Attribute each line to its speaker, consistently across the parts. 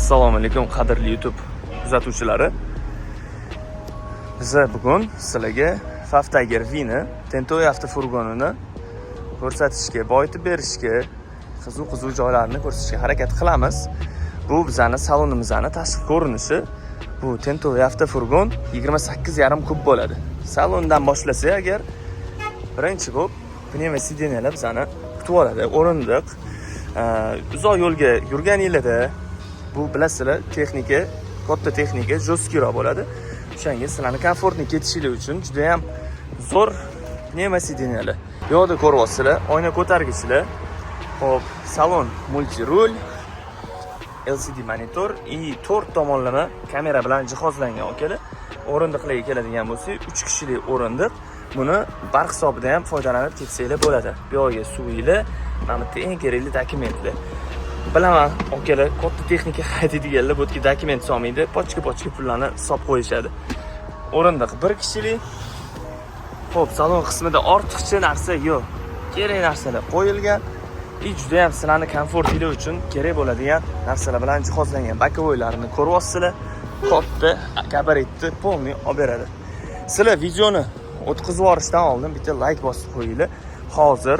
Speaker 1: Assalomu alaykum qadrli YouTube kuzatuvchilari. Biz bugun sizlarga Faftiger V'ni Tentoy avtofurgonini ko'rsatishga, boyitib berishga, qiziq joylarini ko'rsatishga harakat qilamiz. Bu bizning salonimizning tashqi ko'rinishi. Bu Tentoy avtofurgon 28,5 kub bo'ladi. Salondan boshlasak agar birinchi kub pnevma sideniyalar bizani kutib oladi. O'rindiq. Uzoq yo'lga yurganingizda bu bilasizlar, texnika, katta texnika jo'stkroq bo'ladi. O'shanga sizlarning komfortni ketishingiz uchun juda ham zo'r pnevma sideniyalar. Bu yerda ko'ryapsizlar, oyna ko'targichlar. Hop, salon multi-rul, LCD monitor, 4 tomonlama kamera bilan jihozlangan akalar. O'rindiqlarga keladigan bo'lsa, 3 kishilik o'rindiq. Buni bar hisobidan ham foydalanib ketsanglar bo'ladi. Bu yerga suvinglar, mana bu eng kerakli dokumentlar. Bilaman, akalar, katta texnika haydaydiganlar bu yerga dokument solmaydi, pochka pullarni hisob qo'yishadi. O'rindiq 1 kishilik. Xo'p, salon qismida ortiqcha narsa yo'q. Kerak narsalar qo'yilgan. Juda ham sizlarning komfortingiz uchun kerak bo'ladigan narsalar bilan jihozlangan. Bokovoylarini ko'ryapsizlar. Katta gabaritni polni olib beradi. Sizlar videoni o'tkazib yuborishdan oldin bitta like bosib qo'yinglar. Hozir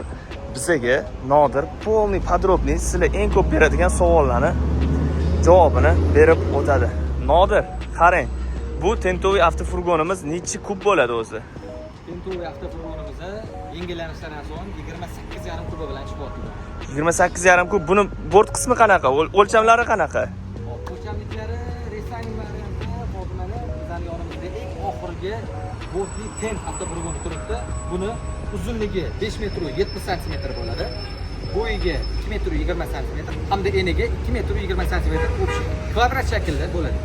Speaker 1: bizga Nodir polni podrobniy sizlar eng ko'p beradigan savollarni javobini berib o'tadi. Nodir, qarang. Bu Tentoy avtofurgonimiz necha kub bo'ladi o'zi?
Speaker 2: Tentoy avtofurgonimizda yangilanishdan so'ng 28,5 kub bilan chiqyapti.
Speaker 1: 28,5 kub. Buni bort qismi qanaqa? O'lchamlari qanaqa?
Speaker 2: O'lchamliklari resang variantda hozirmana bizning yonimizda eng oxirgi bortli tent avtofurgoni turibdi. Buni uzunligi 5 metr 70 sm bo'ladi. Bo'yiga 2 metr 20 sm hamda eniga 2 metr 20 sm kvadrat shaklda bo'ladi.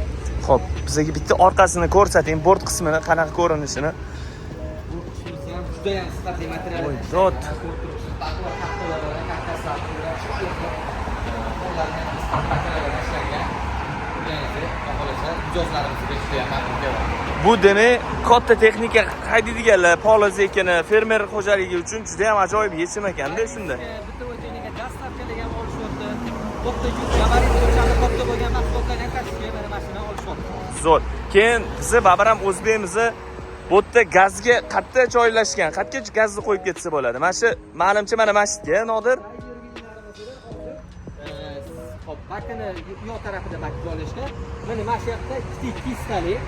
Speaker 1: Xo'p, bizga bitta orqasini ko'rsating, bort qismini qanaqa ko'rinishini.
Speaker 2: Bu qismi ham juda ham sifatli material.
Speaker 1: Voy, zot. Bu demak katta texnika haydaydiganlar, polozekini, fermer xo'jaligi uchun juda ham ajoyib yechim ekanda shunda.
Speaker 2: Bitta o'yiniga gaz stavkalagan olishyapti. Katta yuk gabarit o'lchami katta bo'lgan mahsulotlarni tashishga mana mashina olishyapti.
Speaker 1: Zo'r. Keyin bizni Babaram o'zbekimizni bu yerda gazga qayerda joylashgan? Qayerga gazni qo'yib ketsa bo'ladi? Mana shu ma'lumcha mana masjidga Nodir.
Speaker 2: Hop, bakini yo'q tarafida bak joylashgan. Mana mana shu yerda ikkita istalik,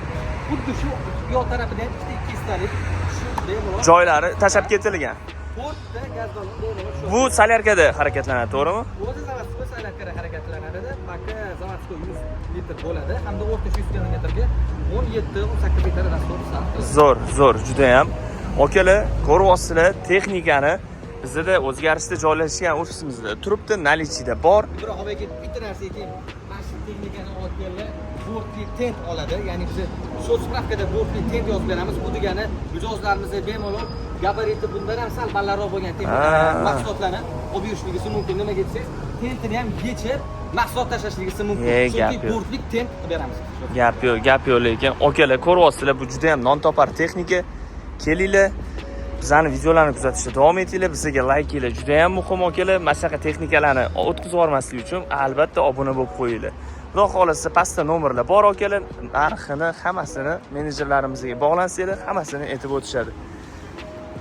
Speaker 2: xuddi shu yo'q tarafidan ikkita istalik shu bemalol
Speaker 1: Joylari tashab ketilgan.
Speaker 2: portda gaz balloni
Speaker 1: Bu solyarkada harakatlanadi, to'g'rimi?
Speaker 2: o'zi zavodskiy solyarkada harakatlanadi. Baki zavodskiy 100 litr bo'ladi, hamda o'rtacha 100 kilometrga 17-18 litr rasxod sarflaydi.
Speaker 1: Zo'r, juda ham. Akalar, ko'ryapsizlar, texnikani bizda o'zgarishda joylashgan ofisimizda turibdi, nalichida bor.
Speaker 2: Biroq havoga bitta narsaga mana shu texnikani olganlar bortli tent oladi. Ya'ni biz shu spravkada bortli tent yozib beramiz. Bu degani mijozlarimizga bemalol gabariti bundan ham sal balandroq bo'lgan mahsulotlarni olib yurishligi mumkin. Nimaga desangiz, tentini ham yechib mahsulot tashlashligi mumkin. Chunki bortli tent beramiz.
Speaker 1: Gap yo'q lekin akalar, ko'ryapsizlar, bu juda ham non topar texnika. Kelinglar, bizning videolarni kuzatishda davom etinglar. Bizga laykinglar juda ham muhim akalar. Masaqa texnikalarni o'tkazib yubormaslik uchun albatta obuna bo'lib qo'yinglar. Xudo xolasa pastda nomerlar bor akalar. Narxini, hammasini menejerlarimizga bog'lansanglar, hammasini aytib o'tishadi.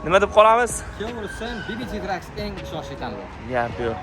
Speaker 1: Nima deb qolamiz?
Speaker 2: Keyin bo'lsa, BBT Trax eng ishonchli tanlov.
Speaker 1: Gap yo'q.